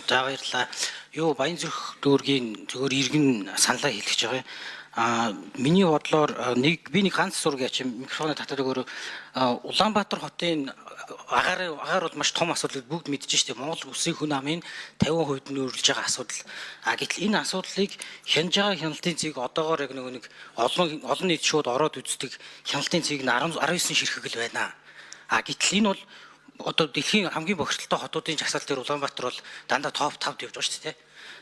За баярлалаа. Юу Баянзүрх дүүргийн зөвхөн иргэн саналаа хэлчихэж байгаа юм. Миний бодлоор би нэг ганц зураг яач микрофоны татаад өгөөрэй. Улаанбаатар хотын агаар бол маш том асуудал бүгд мэдж штеп. Монгол улсын хүн амын 50% нь өөрлөж байгаа асуудал. Гэтэл энэ асуудлыг хянаж байгаа хяналтын цэг одоогоор яг нэг олон нийт шууд ороод үздэг хяналтын цэг нь 19 ширхэг л байна. Гэтэл энэ бол одоо дэлхийн хамгийн бохирдолтой хотуудын жагсаал дээр Улаанбаатар бол дандаа топ 5-д явж байгаа шүү дээ.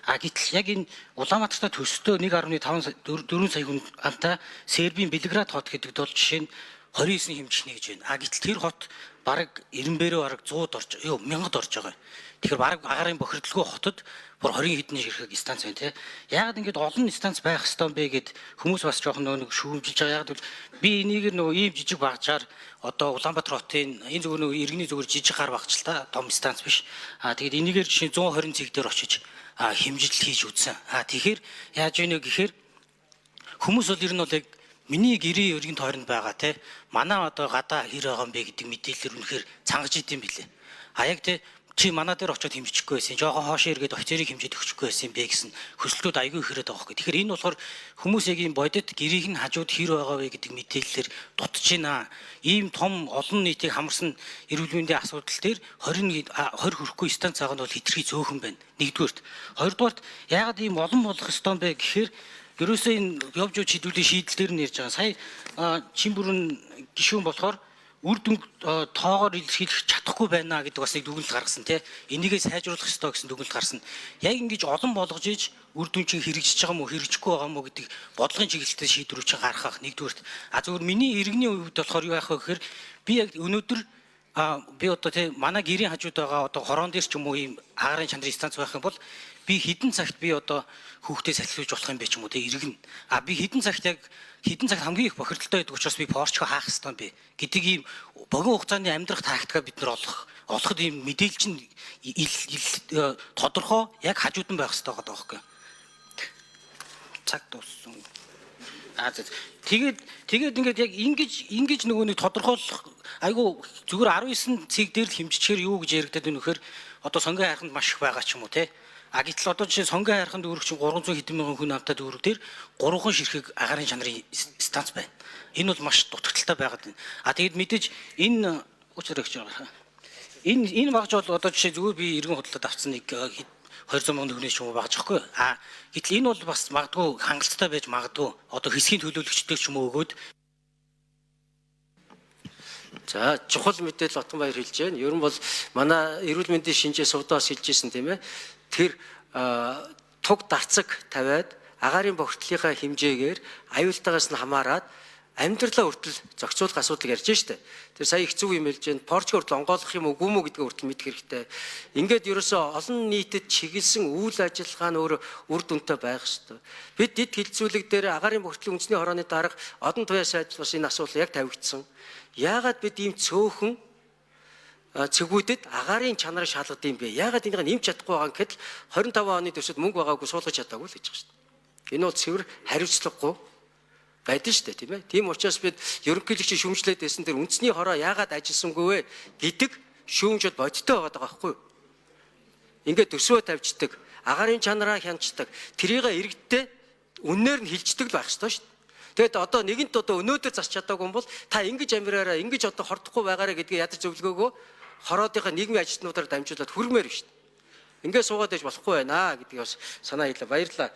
Гэтэл яг энэ Улаанбаатартай төсөлтөө 1.4 сая хүн амтай Сербийн Белград хот гэдэг бол жишээ нь 29 хэмжигнэ гэж байна. Гэтэл тэр хот бараг 90-бээрээ бараг 100-д орж 1000-д орж байгаа. Тэгэхээр бараг агаарын бохирдолгүй хотод бүр 20 хэдэн ширхэг станц байна те. Яагаад ингэж олон станц байх ёстой юм бэ гэд хүмүүс бас жоохон нэг шүүмжилж байгаа. Яагаад би энийг ийм жижиг багжаар одоо Улаанбаатар хотын энэ зөвхөн иргэний зүгээр жижиг гар багч л та том станц биш. Тэгээд энийгээр жишээ 120 цэг дээр очиж хэмжилт хийж үзсэн. Тэгэхээр яаж вэ гэхээр хүмүүс бол ер нь бол яг миний гэрийн өргөнд тойронд байгаа те манай одоо гадаа хэр байгаа юм бэ гэдэг мэдээлэлэр үнэхээр цангаж идэм билээ. Яг те чи манай дээр очиод хэмжихгүй байсан. Жохоо хоошоо эргээд офицерыг хэмжиж өгчихгүй байсан юм бэ гэсэн хөсөлтүүд аягүй их ирээд байгаа хөө. Тэгэхээр энэ болохоор хүмүүс яг ийм бодит гэрийг нь хажууд хэр байгаа вэ гэдэг мэдээлэлээр дутж байна. Ийм том олон нийтийг хамарсан эрүүл мэндийн асуудал дээр 20 хүрэхгүй станц байгаа нь бол хэтэрхий зөөхөн байна. Нэгдүгээрт. Хоёрдугаарт яагаад ийм олон болох ёстой юм бэ гэхээр ерөөсөө энэ явж шийдвэрлэлийн шийдэл дээр нь ярьж байгаа. Сая чин бүрэн гишүүн болохоор үр дүнг тоогоор илэрхийлэх чадахгүй байна гэдэг бас нэг дүгнэлт гаргасан тий. Энийгээ сайжруулах ёстой гэсэн дүгнэлт гарсан. Яг ингэж олон болгож иж үр дүн чинь хэрэгжиж байгаа мó хэрэгжихгүй байгаа мó гэдэг бодлогын чиглэлтэй шийдвэрүүд чинь гаргах нэгдүгээрт. Зөвхөн миний иргэний хувьд болохоор юу яах вэ гэхээр би яг өнөөдөр би одоо тий манай гэрийн хажууд байгаа одоо хорон дээр ч юм уу ийм агаарын чанарын станц байх юм бол би хідэн цагт би одоо хүүхдээ салхилуулж болох юм бэ ч юм уу тий иргэн. Би хідэн цагт хамгийн их бохирдолтой байдаг учраас би Поршко хаах хэрэгтэй юм бэ гэдэг ийм богино хугацааны амьдрах тактикаа бид нар олоход ийм мэдээлэл чинь тодорхой яг хажуудан байх хэрэгтэй байгаа байхгүй. Цаг дууссан. Тэгээд ингээд яг ингэж нөгөө нэг тодорхойлох айгу зүгээр 19 цэг дээр л хэмжчихээр юу гэж яригдаад байна вэхээр одоо сонгон хайрханд маш их байгаа ч юм уу те. Гэтэл одоо жишээ сонгон хайрханд үүрэг чинь 300 хэдэн мянган хүн амтад үүрэг дээр 3 ширхэг агаарын чанарын станц байна. Энэ бол маш дутагдaltaй байгаад байна. Тэгэд мэдээж энэ учраа гэж байгаа. Энэ багж бол одоо жишээ зүгээр би иргэн хөдлөлтөд авсан нэг 200 мянган төгрөгний ч юм уу багж байхгүй. Гэтэл энэ бол бас магадгүй хангалттай байж магадгүй одоо хэсгийн төлөөлөгчдөг ч юм уу өгөөд. За чухал мэдээлэл Отгонбаяр хэлж байна. Ер нь бол манай эрүүл мэндийн шинжээ сувдаас хэлжсэн тийм ээ. Тэр туг дарцаг тавиад агаарын бохирдлынхаа хэмжээгээр аюултайгаас нь хамаарат амьдралаа хүртэл зохицуулах асуудлыг ярьж штэ. Тэр сая их зүг юм хэлж байна. Порчко хүртэл онгойлгох юм үгүй мүү гэдгээ хүртэл мэдэх хэрэгтэй. Ингээд ерөөсөө олон нийтэд чиглэсэн үйл ажиллагаа нь өөр үр дүнтэй байх ёстой. Бид дэд хилцүүлэг дээр агаарын бохирдлын үндэсний хорооны дарга одон туяа сайд бас энэ асуудал яг тавигдсан. Яагаад бид ийм цөөхөн цэгүүдэд агаарын чанарыг шалгад юм бэ? Яагаад энийг нэмж чадахгүй байгаа гэхэд 25 оны төсөд мөнгө байгаагүй суулгаж чадаагүй л гэж байгаа шүү дээ. Энэ бол цэвэр хариуцлагагүй байдаг шүү дээ, тийм ээ. Тийм учраас бид ерөнхийлөгчийн шүүмжлээд байсан тэр үндэсний хороо яагаад ажилласангүй вэ гэдэг шүүмжүүд бодиттой байгаа байхгүй юу? Ингээд төсвөө тавьждаг, агаарын чанараа хянацдаг, тэрийг иргэдтэй үнээр нь хилждэг л байх ёстой шүү дээ. Тэгэд одоо нэгэнт одоо өнөөдөр засч чадаагүй юм бол та ингэж амираараа ингэж одоо хордохгүй байгаарэ гэдгээ ядар зөвлөгөөгөө хороодынхаа нийгмийн ажилтнуудаар дамжуулаад хүрмээр шүү дээ. Ингээд суугаад иж болохгүй байна гэдгийг бас санаа хэлээ. Баярлалаа.